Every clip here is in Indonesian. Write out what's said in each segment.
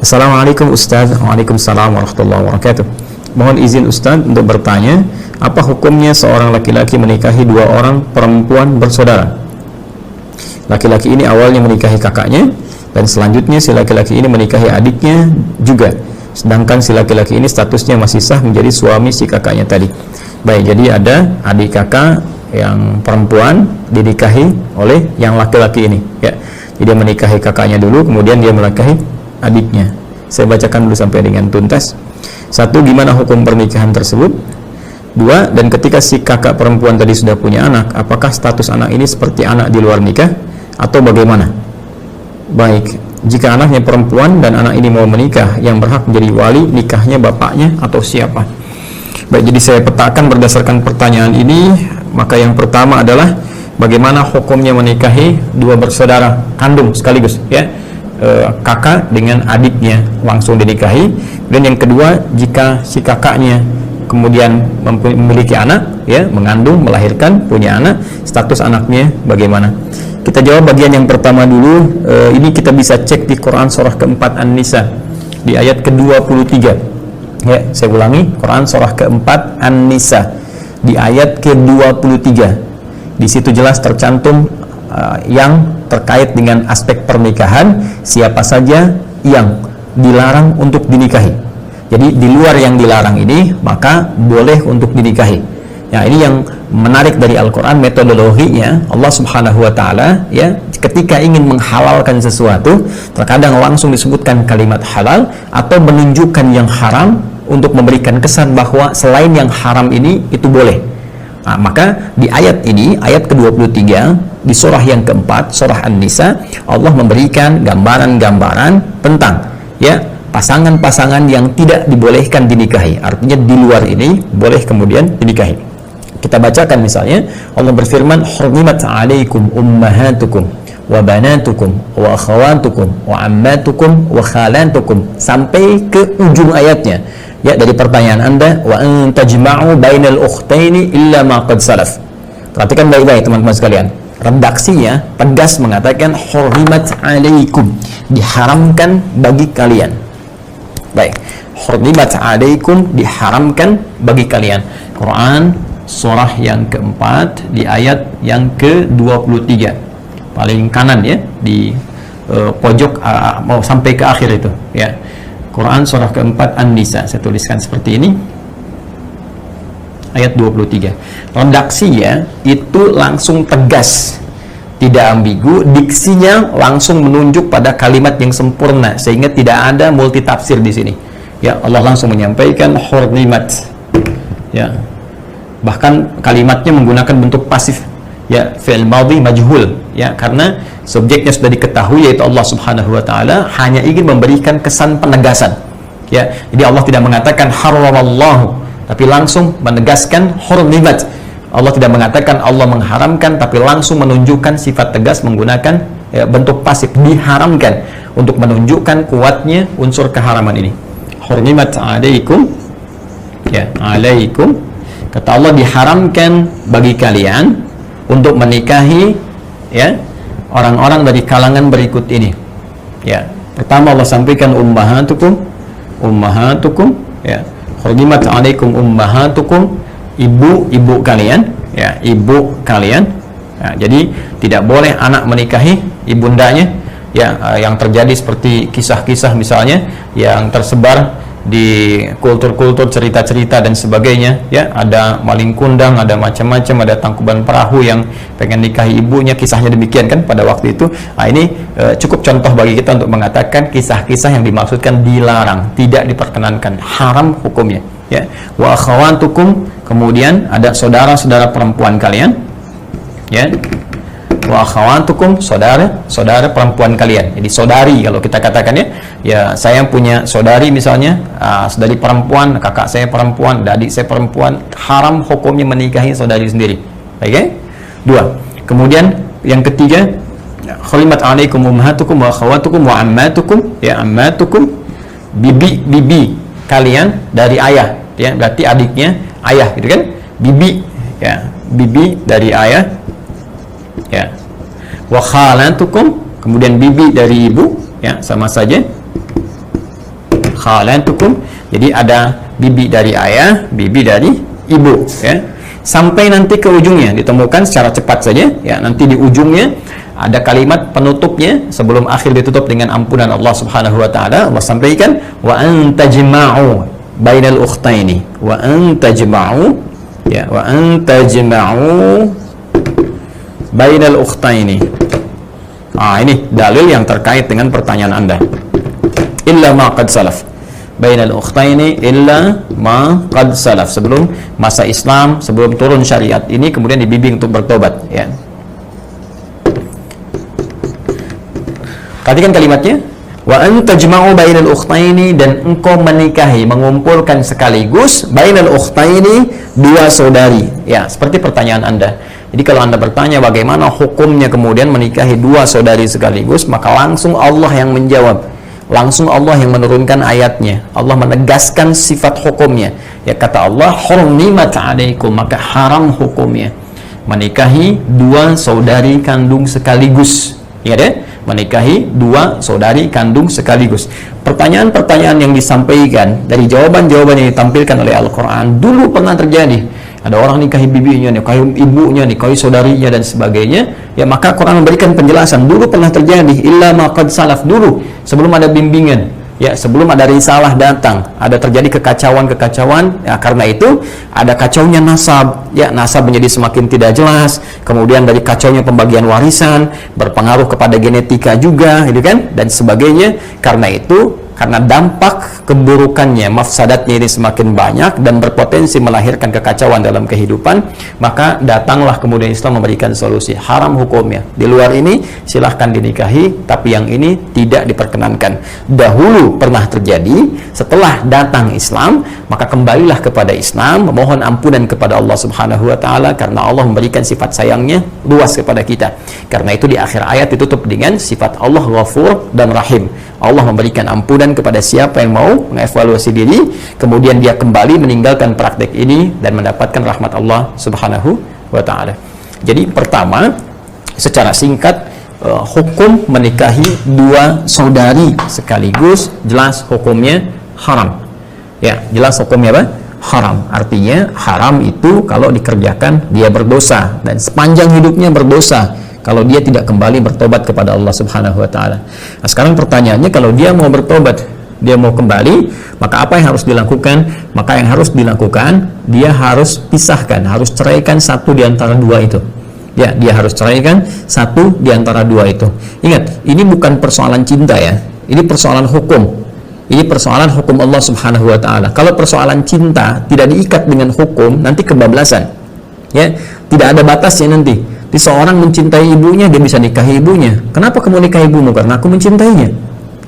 Assalamualaikum Ustaz. Waalaikumsalam warahmatullahi wabarakatuh. Mohon izin Ustaz untuk bertanya, apa hukumnya seorang laki-laki menikahi dua orang perempuan bersaudara? Laki-laki ini awalnya menikahi kakaknya, dan selanjutnya si laki-laki ini menikahi adiknya juga, sedangkan si laki-laki ini statusnya masih sah menjadi suami si kakaknya tadi. Baik, jadi ada adik kakak yang perempuan dinikahi oleh yang laki-laki ini, ya. Jadi dia menikahi kakaknya dulu, kemudian dia menikahi adiknya. Saya bacakan dulu sampai dengan tuntas. Satu, gimana hukum pernikahan tersebut? Dua, dan ketika si kakak perempuan tadi sudah punya anak, apakah status anak ini seperti anak di luar nikah atau bagaimana? Baik, jika anaknya perempuan dan anak ini mau menikah, yang berhak menjadi wali nikahnya bapaknya atau siapa? Baik, jadi saya petakan berdasarkan pertanyaan ini. Maka yang pertama adalah bagaimana hukumnya menikahi dua bersaudara kandung sekaligus, ya, kakak dengan adiknya langsung dinikahi. Dan yang kedua, jika si kakaknya kemudian memiliki anak, ya, mengandung, melahirkan, punya anak, status anaknya bagaimana? Kita jawab bagian yang pertama dulu. Ini kita bisa cek di Quran surah keempat An-Nisa di ayat ke-23. Ya, saya ulangi, Quran surah keempat An-Nisa di ayat ke-23. Di situ jelas tercantum yang terkait dengan aspek pernikahan, siapa saja yang dilarang untuk dinikahi. Jadi di luar yang dilarang ini maka boleh untuk dinikahi. Ya, ini yang menarik dari Al-Quran, metodologinya. Allah Subhanahu wa Ta'ala, ya, ketika ingin menghalalkan sesuatu, terkadang langsung disebutkan kalimat halal atau menunjukkan yang haram untuk memberikan kesan bahwa selain yang haram ini itu boleh. Nah, maka di ayat ini, ayat ke-23 di surah yang keempat, surah An-Nisa, Allah memberikan gambaran-gambaran tentang, ya, pasangan-pasangan yang tidak dibolehkan dinikahi. Artinya di luar ini boleh kemudian dinikahi. Kita bacakan misalnya, Allah berfirman, "Hurrimat 'alaikum ummahatukum wa banatukum wa akhawatukum wa ammatukum wa khalatukum", sampai ke ujung ayatnya. Ya, dari pertanyaan Anda, wa an tajma'u bainal ukhtaini illa ma qad salaf. Perhatikan baik-baik teman-teman sekalian. Redaksinya tegas mengatakan hurrimat 'alaikum, diharamkan bagi kalian. Baik, hurrimat 'alaikum, diharamkan bagi kalian. Quran surah yang keempat di ayat yang ke-23 paling kanan, ya, di pojok mau sampai ke akhir itu, ya. Quran surah keempat An-Nisa, saya tuliskan seperti ini, ayat 23. Redaksinya itu langsung tegas, tidak ambigu, diksinya langsung menunjuk pada kalimat yang sempurna sehingga tidak ada multitafsir di sini. Ya, Allah langsung menyampaikan hurrimat, ya. Bahkan kalimatnya menggunakan bentuk pasif, ya, fi'il madhi majhul, ya, karena subjeknya sudah diketahui yaitu Allah Subhanahu wa Ta'ala, hanya ingin memberikan kesan penegasan, ya. Jadi Allah tidak mengatakan haramallahu, tapi langsung menegaskan hurrimat. Allah tidak mengatakan Allah mengharamkan, tapi langsung menunjukkan sifat tegas menggunakan, ya, bentuk pasif, diharamkan, untuk menunjukkan kuatnya unsur keharaman ini. Hurrimat 'alaikum, ya, 'alaikum, kata Allah, diharamkan bagi kalian untuk menikahi, ya, orang-orang dari kalangan berikut ini. Ya, pertama Allah sampaikan ummahatukum, ya, hurrimat 'alaikum ummahatukum, ibu-ibu kalian, ya, ibu kalian. Ya, jadi tidak boleh anak menikahi ibundanya, ya, yang terjadi seperti kisah-kisah misalnya yang tersebar di kultur-kultur, cerita-cerita dan sebagainya, ya, ada maling kundang, ada macam-macam, ada tangkuban perahu yang pengen nikahi ibunya, kisahnya demikian kan pada waktu itu. Nah, ini cukup contoh bagi kita untuk mengatakan kisah-kisah yang dimaksudkan dilarang, tidak diperkenankan, haram hukumnya, ya. Wa akhawatukum, kemudian ada saudara-saudara perempuan kalian, ya. Wa akhawatukum, saudara perempuan kalian. Jadi saudari kalau kita katakan, ya. Ya, saya punya saudari misalnya, saudari perempuan, kakak saya perempuan, adik saya perempuan, haram hukumnya menikahi saudari sendiri. Oke? Okay? Dua. Kemudian yang ketiga, hurrimat 'alaikum ummahatukum wa akhawatukum wa ammatukum, ya, ammatukum, bibi kalian dari ayah, ya, berarti adiknya ayah, gitu kan? Bibi, ya, bibi dari ayah, ya. Wa khalatukum, kemudian bibi dari ibu, ya, sama saja. khalatukum. Jadi ada bibi dari ayah, bibi dari ibu, ya. Sampai nanti ke ujungnya ditemukan secara cepat saja, ya. Nanti di ujungnya ada kalimat penutupnya sebelum akhir ditutup dengan ampunan Allah Subhanahu wa taala. Allah sampaikan wa antajma'u bainal ukhtaini, wa antajma'u, ya, wa antajma'u bainal ukhtaini. Ini dalil yang terkait dengan pertanyaan Anda. Illa ma qad salaf. Bainal ukhtaini illa ma qad salaf. Sebelum masa Islam, sebelum turun syariat ini kemudian dibimbing untuk bertobat, ya. Perhatikan kalimatnya, wa antajma'u bainal ukhtaini, dan engkau menikahi, mengumpulkan sekaligus bainal ukhtaini, dua saudari. Ya, seperti pertanyaan Anda. Jadi kalau Anda bertanya bagaimana hukumnya kemudian menikahi dua saudari sekaligus, maka langsung Allah yang menjawab. Langsung Allah yang menurunkan ayatnya. Allah menegaskan sifat hukumnya. Ya, kata Allah, hurrimat 'alaikum, maka haram hukumnya menikahi dua saudari kandung sekaligus. Ya deh, menikahi dua saudari kandung sekaligus. Pertanyaan-pertanyaan yang disampaikan dari jawaban-jawaban yang ditampilkan oleh Al-Quran dulu pernah terjadi. Ada orang nikahi bibinya, nikahi ibunya, nikahi saudarinya dan sebagainya. Ya, maka Quran memberikan penjelasan dulu pernah terjadi, illa ma qad salaf, dulu sebelum ada bimbingan, ya, sebelum ada risalah datang, ada terjadi kekacauan-kekacauan. Ya, karena itu ada kacaunya nasab, ya, nasab menjadi semakin tidak jelas. Kemudian dari kacaunya pembagian warisan berpengaruh kepada genetika juga, gitu kan, dan sebagainya. Karena itu, karena dampak keburukannya, mafsadatnya ini semakin banyak dan berpotensi melahirkan kekacauan dalam kehidupan, maka datanglah kemudian Islam memberikan solusi. Haram hukumnya. Di luar ini silahkan dinikahi, tapi yang ini tidak diperkenankan. Dahulu pernah terjadi, setelah datang Islam, maka kembalilah kepada Islam, memohon ampunan kepada Allah Subhanahu wa taala, karena Allah memberikan sifat sayangnya luas kepada kita. Karena itu di akhir ayat ditutup dengan sifat Allah Ghafur dan Rahim. Allah memberikan ampunan kepada siapa yang mau mengevaluasi diri, kemudian dia kembali meninggalkan praktek ini dan mendapatkan rahmat Allah Subhanahu wa taala. Jadi pertama, secara singkat, hukum menikahi dua saudari sekaligus jelas hukumnya haram. Ya, jelas hukumnya apa? Haram. Artinya haram itu kalau dikerjakan dia berdosa, dan sepanjang hidupnya berdosa kalau dia tidak kembali bertobat kepada Allah Subhanahu wa taala. Nah, sekarang pertanyaannya, kalau dia mau bertobat, dia mau kembali, maka apa yang harus dilakukan? Maka yang harus dilakukan, dia harus pisahkan, harus ceraikan satu di antara dua itu. Ya, dia harus ceraikan satu di antara dua itu. Ingat, ini bukan persoalan cinta, ya. Ini persoalan hukum. Ini persoalan hukum Allah Subhanahu wa taala. Kalau persoalan cinta tidak diikat dengan hukum, nanti kebablasan. Ya, tidak ada batasnya nanti. Seorang mencintai ibunya, dia bisa nikahi ibunya. Kenapa kamu nikahi ibumu? Karena aku mencintainya.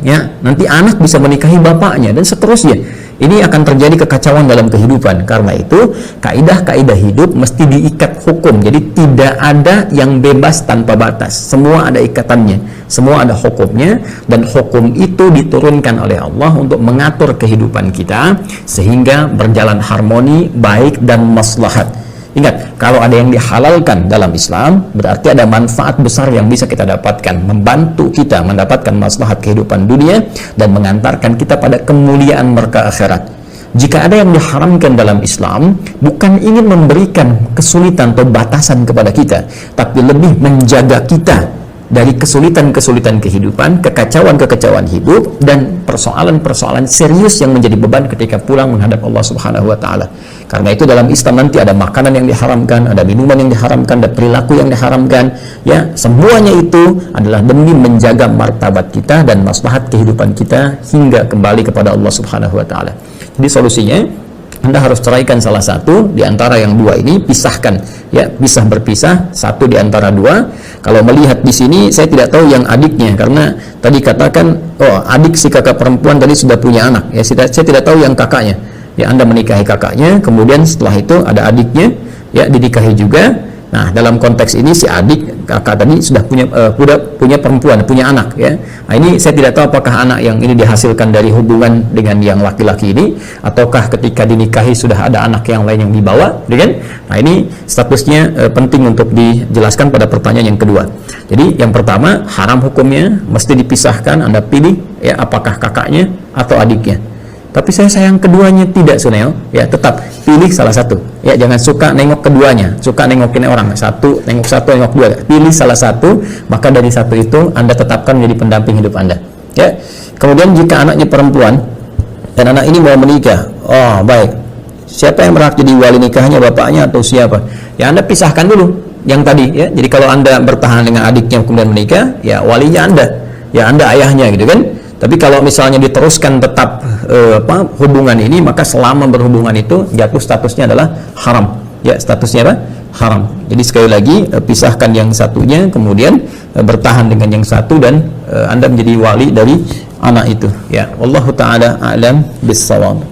Ya, nanti anak bisa menikahi bapaknya dan seterusnya. Ini akan terjadi kekacauan dalam kehidupan. Karena itu, kaidah-kaidah hidup mesti diikat hukum. Jadi tidak ada yang bebas tanpa batas. Semua ada ikatannya, semua ada hukumnya, dan hukum itu diturunkan oleh Allah untuk mengatur kehidupan kita sehingga berjalan harmoni, baik dan maslahat. Ingat, kalau ada yang dihalalkan dalam Islam, berarti ada manfaat besar yang bisa kita dapatkan, membantu kita mendapatkan maslahat kehidupan dunia dan mengantarkan kita pada kemuliaan merka akhirat. Jika ada yang diharamkan dalam Islam, bukan ingin memberikan kesulitan atau batasan kepada kita, tapi lebih menjaga kita dari kesulitan-kesulitan kehidupan, kekacauan-kekacauan hidup, dan persoalan-persoalan serius yang menjadi beban ketika pulang menghadap Allah Subhanahu wa taala. Karena itu dalam Islam nanti ada makanan yang diharamkan, ada minuman yang diharamkan, ada perilaku yang diharamkan. Ya, semuanya itu adalah demi menjaga martabat kita dan maslahat kehidupan kita hingga kembali kepada Allah Subhanahu wa taala. Jadi solusinya, Anda harus ceraikan salah satu di antara yang dua ini, pisahkan, ya, pisah berpisah satu di antara dua. Kalau melihat di sini, saya tidak tahu yang adiknya, karena tadi katakan, oh, adik si kakak perempuan tadi sudah punya anak, ya, saya tidak tahu yang kakaknya. Ya, Anda menikahi kakaknya, kemudian setelah itu ada adiknya, ya, dinikahi juga. Nah, dalam konteks ini si adik kakak tadi sudah punya perempuan, punya anak, ya. Nah, ini saya tidak tahu apakah anak yang ini dihasilkan dari hubungan dengan yang laki-laki ini, ataukah ketika dinikahi sudah ada anak yang lain yang dibawa, kan? Nah, ini statusnya penting untuk dijelaskan pada pertanyaan yang kedua. Jadi yang pertama, haram hukumnya, mesti dipisahkan. Anda pilih, ya, apakah kakaknya atau adiknya. tapi saya sayang keduanya, tidak Suneo, ya tetap pilih salah satu, ya jangan suka nengok keduanya, suka nengokin orang, satu nengok dua, pilih salah satu, maka dari satu itu Anda tetapkan menjadi pendamping hidup Anda, ya. Kemudian jika anaknya perempuan dan anak ini mau menikah, oh baik, siapa yang berhak jadi wali nikahnya, bapaknya atau siapa? Ya Anda pisahkan dulu yang tadi, ya. Jadi kalau Anda bertahan dengan adiknya kemudian menikah, ya walinya Anda, ya Anda ayahnya gitu kan. Tapi kalau misalnya diteruskan tetap hubungan ini, maka selama berhubungan itu jatuh statusnya adalah haram, ya statusnya apa? Haram. Jadi sekali lagi pisahkan yang satunya, kemudian bertahan dengan yang satu, dan Anda menjadi wali dari anak itu, ya. Wallahu taala a'lam bis-shawab.